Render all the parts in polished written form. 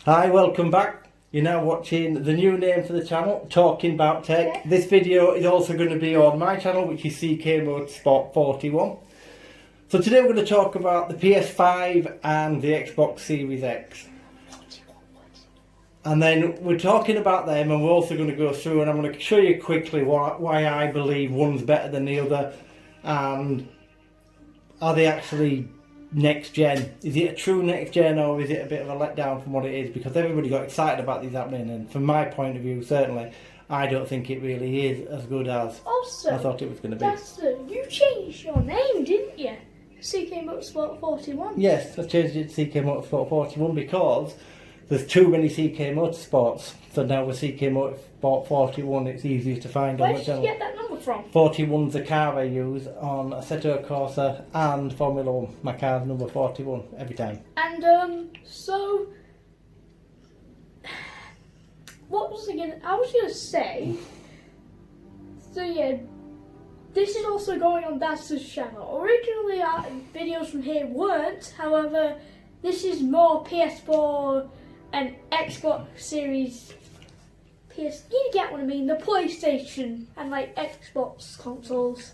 Hi, welcome back. You're now watching the new name for the channel, Talking About Tech. This video is also going to be on my channel, which is CK Motorsport41. So today we're going to talk about the PS5 and the Xbox Series X. And then we're talking about them, and we're also going to go through, and I'm going to show you quickly why I believe one's better than the other, and are they actually next gen? Is it a true next gen, or is it a bit of a letdown from what it is? Because everybody got excited about these happening, and from my point of view, certainly, I don't think it really is as good as I thought it was going to be. Dustin, you changed your name, didn't you? CK Motorsport 41. Yes, I changed it to CK Motorsport 41 because there's too many CK Motorsports. So now with CK Motorsport 41, it's easier to find on the channel. Where did you get that number from? 41's the car I use on Assetto Corsa and Formula 1. My car's number 41 every time. And so what was I gonna say? So yeah, this is also going on Dad's channel. Originally, our videos from here weren't. However, this is more PS4 and Xbox Series. You get what I mean? The PlayStation and like Xbox consoles.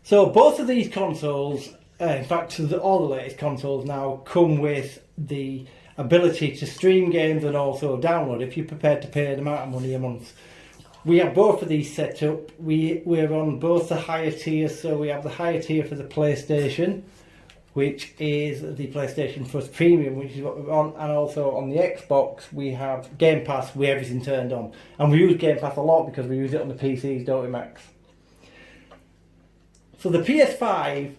So both of these consoles, in fact, all the latest consoles now come with the ability to stream games and also download if you're prepared to pay an amount of money a month. We have both of these set up. We're on both the higher tiers. So we have the higher tier for the PlayStation, which is the PlayStation Plus Premium, which is what we're on, and also on the Xbox we have Game Pass with everything turned on. And we use Game Pass a lot because we use it on the PCs, don't we, Max? So the PS5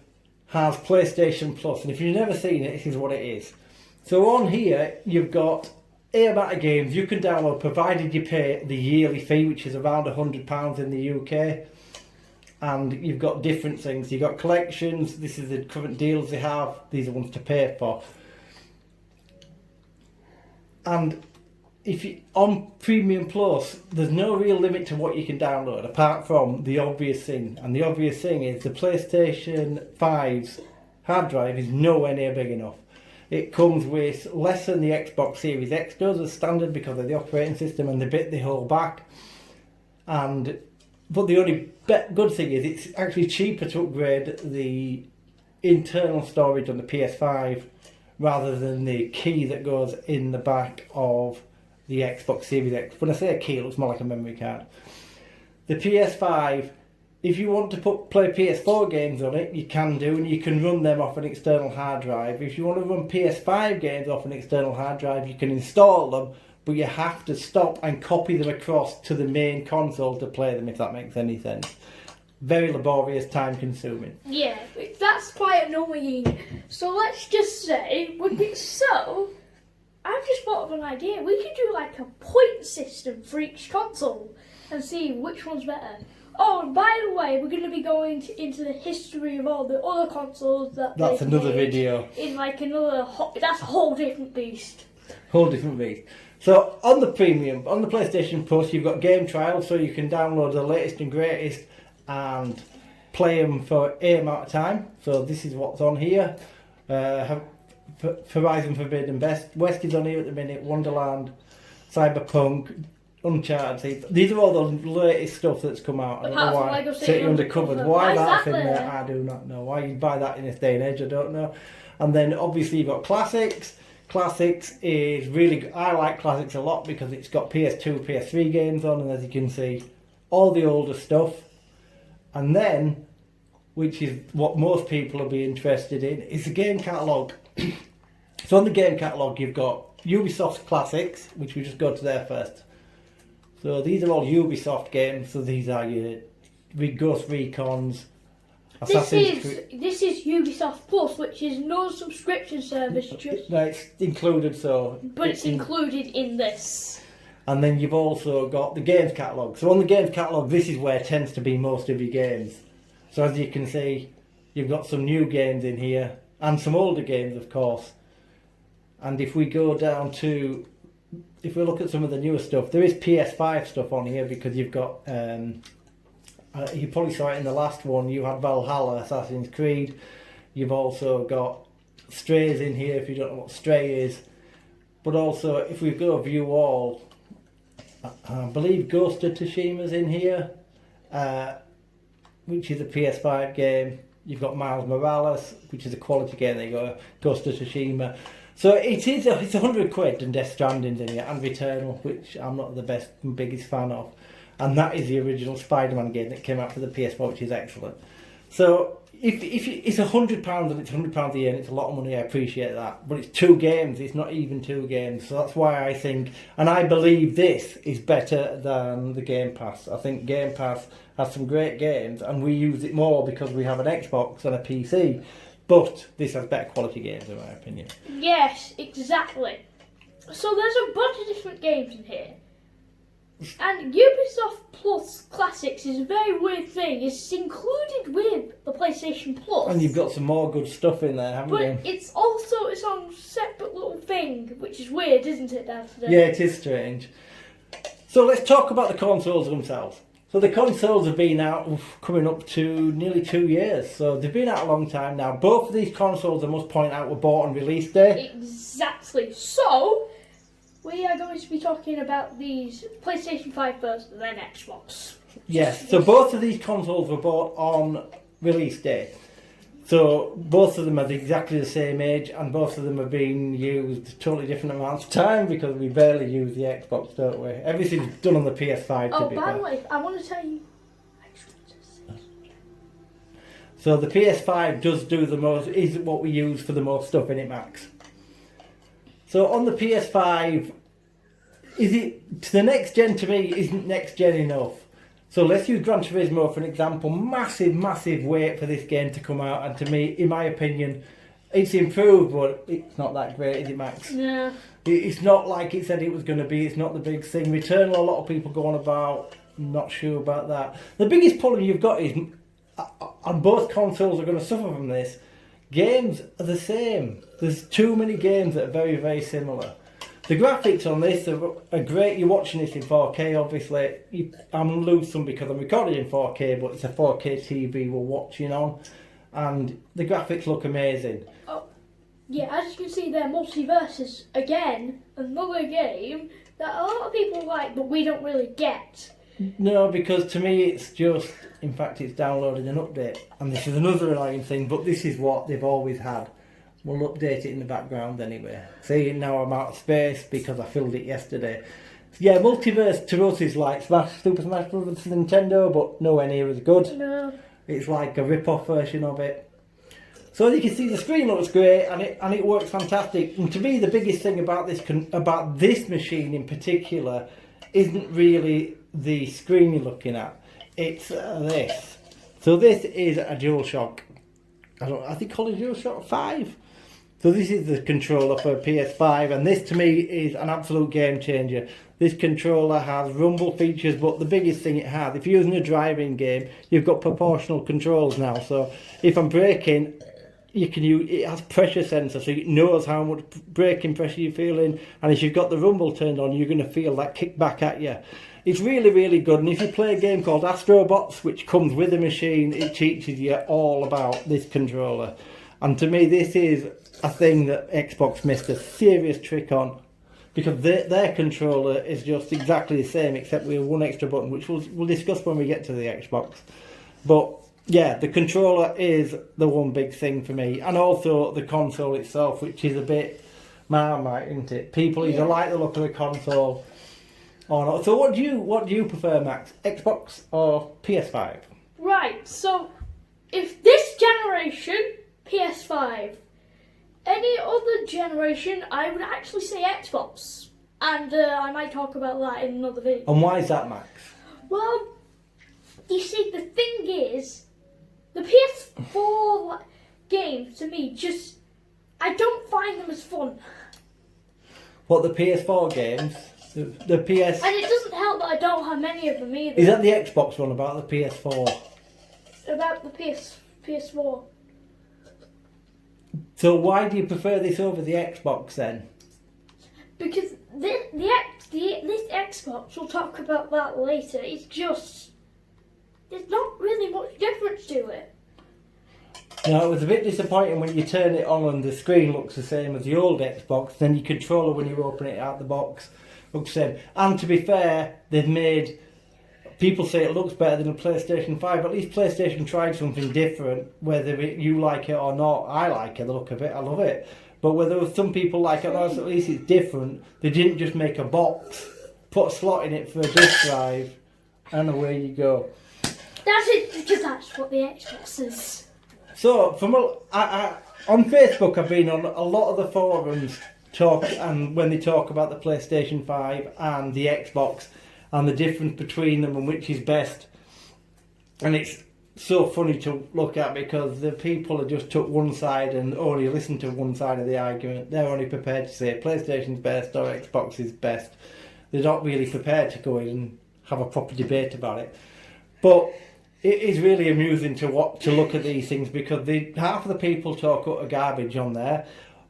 has PlayStation Plus, and if you've never seen it, this is what it is. So on here, you've got a amount of games you can download, provided you pay the yearly fee, which is around £100 in the UK. And you've got different things. You've got collections. This is the current deals they have. These are ones to pay for. And if you on Premium Plus, there's no real limit to what you can download, apart from the obvious thing. And the obvious thing is the PlayStation 5's hard drive is nowhere near big enough. It comes with less than the Xbox Series X does as standard because of the operating system and the bit they hold back. But the only good thing is it's actually cheaper to upgrade the internal storage on the PS5 rather than the key that goes in the back of the Xbox Series X. When I say a key, it looks more like a memory card. The PS5, if you want to play PS4 games on it, you can do, and you can run them off an external hard drive. If you want to run PS5 games off an external hard drive, you can install them, but you have to stop and copy them across to the main console to play them, if that makes any sense. Very laborious, time consuming. Yeah, that's quite annoying. So let's just say, I've just thought of an idea. We could do like a point system for each console and see which one's better. Oh, and by the way, we're going to be going into the history of all the other consoles that's another video. In like that's a whole different beast. Whole different beast. So on the Premium, on the PlayStation Plus, you've got game trials, so you can download the latest and greatest and play them for a amount of time. So this is what's on here. Horizon Forbidden West is on here at the minute. Wonderland, Cyberpunk, Uncharted. These are all the latest stuff that's come out. I don't know why City Undercover. Why that's in there, I do not know. Why you'd buy that in this day and age, I don't know. And then obviously you've got Classics. Classics is really good. I like Classics a lot because it's got PS2, PS3 games on, and as you can see, all the older stuff. And then, which is what most people will be interested in, is the game catalogue. So on the game catalogue, you've got Ubisoft Classics, which we just go to there first. So these are all Ubisoft games. So these are your Ghost Recons. This is Ubisoft Plus, which is no subscription service. No, it's included. But it's included in this. And then you've also got the games catalogue. So on the games catalogue, this is where tends to be most of your games. So as you can see, you've got some new games in here and some older games, of course. And if we go down to, if we look at some of the newer stuff, there is PS5 stuff on here because you've got. You probably saw it in the last one. You had Valhalla, Assassin's Creed. You've also got Strays in here, if you don't know what Stray is. but also if we go view all, I believe Ghost of Tsushima's in here, which is a PS5 game. You've got Miles Morales, which is a quality game. There you go, Ghost of Tsushima. So it's £100 and Death Stranding's in here, and Returnal, which I'm not the biggest fan of. And that is the original Spider-Man game that came out for the PS4, which is excellent. So if it's £100 and it's £100 a year and it's a lot of money, I appreciate that. But it's 2 games, it's not even 2 games. So that's why I think, and I believe this is better than the Game Pass. I think Game Pass has some great games and we use it more because we have an Xbox and a PC. But this has better quality games in my opinion. Yes, exactly. So there's a bunch of different games in here. And Ubisoft Plus Classics is a very weird thing. It's included with the PlayStation Plus. And you've got some more good stuff in there, haven't you? But it's also its own separate little thing, which is weird, isn't it, Dad? Yeah, it is strange. So let's talk about the consoles themselves. So the consoles have been out coming up to nearly 2 years. So they've been out a long time now. Both of these consoles, I must point out, were bought on release day. Exactly. So we are going to be talking about these PlayStation 5 first and then Xbox. Yes, so both of these consoles were bought on release day. So both of them are exactly the same age and both of them are being used totally different amounts of time because we barely use the Xbox, don't we? Everything's done on the PS5 to be fair. Oh, by the way, I want to tell you. So the PS5 does do the most, is what we use for the most stuff in it, Max. So on the PS5, is it, to the next gen to me, isn't next gen enough? So let's use Gran Turismo for an example. Massive wait for this game to come out, and to me, in my opinion, it's improved, but it's not that great, is it, Max? Yeah. It's not like it said it was going to be. It's not the big thing. Returnal, a lot of people go on about. Not sure about that. The biggest problem you've got is, and both consoles are going to suffer from this, games are the same. There's too many games that are very, very similar. The graphics on this are great. You're watching this in 4K, obviously. I'm losing because I'm recording in 4K, but it's a 4K TV we're watching on. And the graphics look amazing. Oh, yeah, as you can see there, Multiverse is, again, another game that a lot of people like, but we don't really get. No, because to me it's just, in fact it's downloading an update. And this is another annoying thing, but this is what they've always had. We'll update it in the background anyway. See, now I'm out of space because I filled it yesterday. Yeah, Multiverse to us is like Super Smash Bros. For Nintendo, but nowhere near as good. No. It's like a rip-off version of it. So as you can see, the screen looks great and it works fantastic. And to me, the biggest thing about this machine in particular isn't really the screen you're looking at. It's this. So this is a DualShock. I think called it DualShock 5. So this is the controller for PS5, and this to me is an absolute game changer. This controller has rumble features, but the biggest thing it has, if you're using a driving game, you've got proportional controls now. So if I'm braking, you can use, it has pressure sensor, so it knows how much braking pressure you're feeling, and if you've got the rumble turned on, you're going to feel that kick back at you. It's really, really good, and if you play a game called Astrobots, which comes with the machine, it teaches you all about this controller. And to me, this is a thing that Xbox missed a serious trick on, because their controller is just exactly the same, except with one extra button, which we'll discuss when we get to the Xbox. But yeah, the controller is the one big thing for me, and also the console itself, which is a bit Marmite, isn't it? People either like the look of the console or not. So what do you prefer, Max? Xbox or PS5? Right. So if this generation, PS5. Any other generation, I would actually say Xbox. And I might talk about that in another video. And why is that, Max? Well, you see, the thing is, the PS4 games, to me, just, I don't find them as fun. What, the PS4 games? The PS... And it doesn't help that I don't have many of them either. Is that the Xbox one about the PS4? About the PS4. So why do you prefer this over the Xbox then? Because this Xbox, we'll talk about that later, it's just, there's not really much difference to it. No, it was a bit disappointing when you turn it on and the screen looks the same as the old Xbox. Then your controller, when you open it out the box, looks the same. And to be fair, they've made... People say it looks better than a PlayStation 5. At least PlayStation tried something different. Whether you like it or not, I like it, the look of it, I love it. But whether some people like it or not, at least it's different. They didn't just make a box, put a slot in it for a disk drive, and away you go. That's it, because that's what the Xbox is. So, on Facebook, I've been on a lot of the forums and when they talk about the PlayStation 5 and the Xbox and the difference between them and which is best. And it's so funny to look at because the people have just took one side and only listened to one side of the argument. They're only prepared to say PlayStation's best or Xbox is best. They're not really prepared to go in and have a proper debate about it. But it is really amusing to look at these things because half of the people talk utter garbage on there,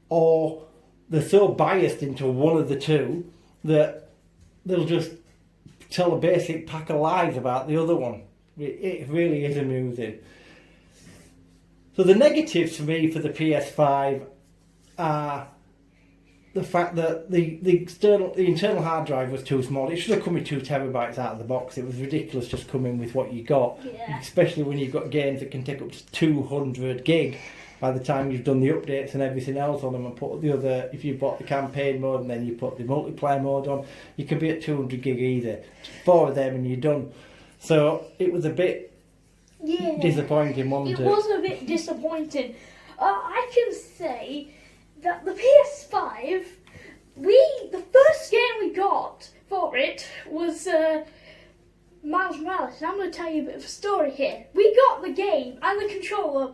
or they're so biased into one of the two that they'll just tell a basic pack of lies about the other one. It really is amusing. So the negatives for me for the PS5 are the fact that the internal hard drive was too small. It should have come with 2 terabytes out of the box. It was ridiculous just coming with what you got, especially when you've got games that can take up to 200 gig by the time you've done the updates and everything else on them and put the other, if you bought the campaign mode and then you put the multiplayer mode on, you could be at 200 gig either. 4 of them and you're done. So it was a bit disappointing, wasn't it? It was a bit disappointing. I can say that the PS5, the first game we got for it was Miles Morales. And I'm going to tell you a bit of a story here. We got the game and the controller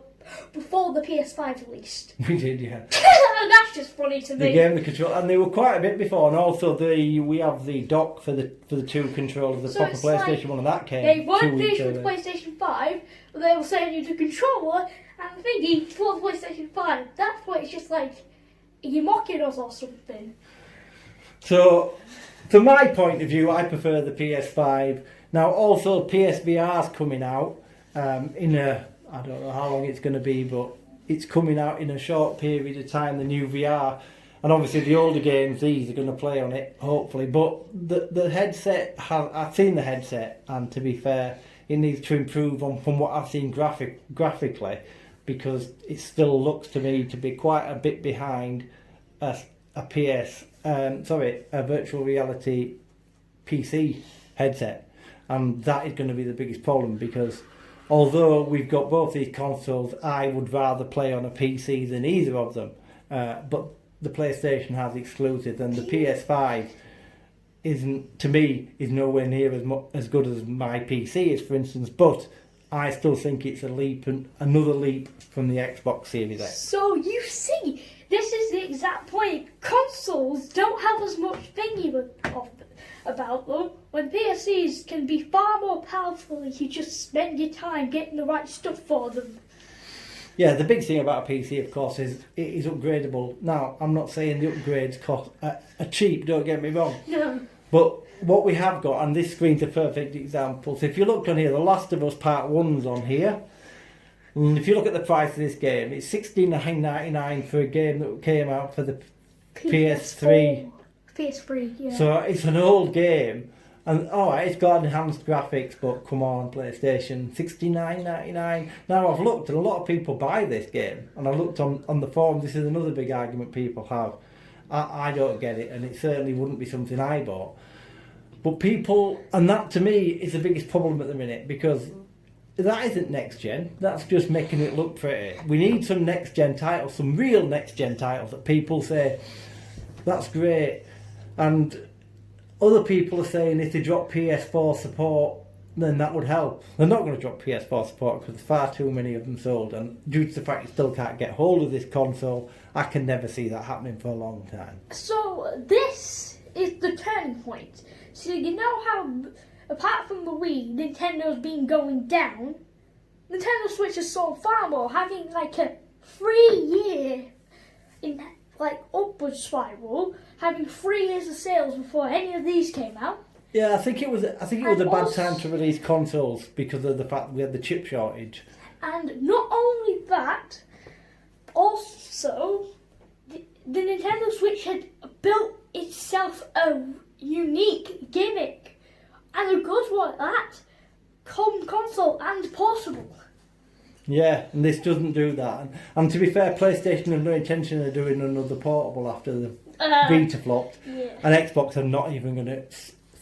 before the PS5 released. We did, yeah. That's just funny to me. The game, the controller, and they were quite a bit before. And also we have the dock for the 2 controllers, the proper PlayStation 1, and that came. They weren't finished with PlayStation 5, but they were saying you the controller and thingy for the PlayStation 5. That's why it's just like you're mocking us or something. So, from my point of view, I prefer the PS5. Now, also PSVR's coming out I don't know how long it's going to be, but it's coming out in a short period of time, the new VR. And obviously the older games, these are going to play on it, hopefully. But the headset, I've seen the headset, and to be fair, it needs to improve on from what I've seen graphically, because it still looks to me to be quite a bit behind a virtual reality PC headset. And that is going to be the biggest problem, because although we've got both these consoles, I would rather play on a PC than either of them. But the PlayStation has exclusives, and the PS5 is nowhere near as good as my PC is, for instance. But I still think it's another leap from the Xbox Series X. So you see, this is the exact point. Consoles don't have as much thingy about them, when PCs can be far more powerful if you just spend your time getting the right stuff for them. Yeah, the big thing about a PC, of course, is it is upgradable. Now, I'm not saying the upgrades are cheap, don't get me wrong. No. But what we have got, and this screen's a perfect example, so if you look on here, The Last of Us Part 1's on here. And if you look at the price of this game, it's $16.99 for a game that came out for the PS3. PS3, yeah. So it's an old game, and alright, it's got enhanced graphics, but come on, PlayStation, $69.99. Now I've looked, and a lot of people buy this game, and I looked on the forum. This is another big argument people have. I don't get it, and it certainly wouldn't be something I bought. But people, and that to me is the biggest problem at the minute, because that isn't next gen, that's just making it look pretty. We need some next gen titles, some real next gen titles that people say, that's great. And other people are saying if they drop PS4 support, then that would help. They're not going to drop PS4 support because there's far too many of them sold, and due to the fact you still can't get hold of this console, I can never see that happening for a long time. So this is the turning point. So you know how, apart from the Wii, Nintendo's been going down, Nintendo Switch has sold far more, having like a 3-year in upward spiral, having 3 years of sales before any of these came out. Yeah, I think it was a bad time to release consoles because of the fact that we had the chip shortage. And not only that, also the Nintendo Switch had built itself a unique gimmick, and a good one at that. Console and portable. Yeah, and this doesn't do that. And to be fair, PlayStation have no intention of doing another portable after the Vita flopped. Yeah. And Xbox are not even going to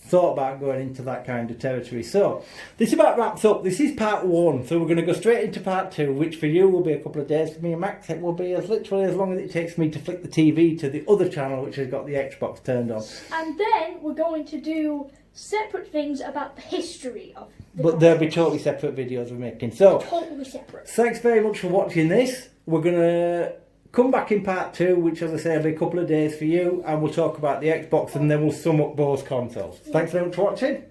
thought about going into that kind of territory. So, this about wraps up. This is part 1. So we're going to go straight into part 2, which for you will be a couple of days. For me and Max, it will be literally as long as it takes me to flick the TV to the other channel, which has got the Xbox turned on. And then we're going to do separate things about the history of the But they'll be totally separate videos we're making. So, totally separate. Thanks very much for watching this. We're going to come back in part 2, which, as I say, will be a couple of days for you, and we'll talk about the Xbox, and then we'll sum up both consoles. Thanks very much for watching.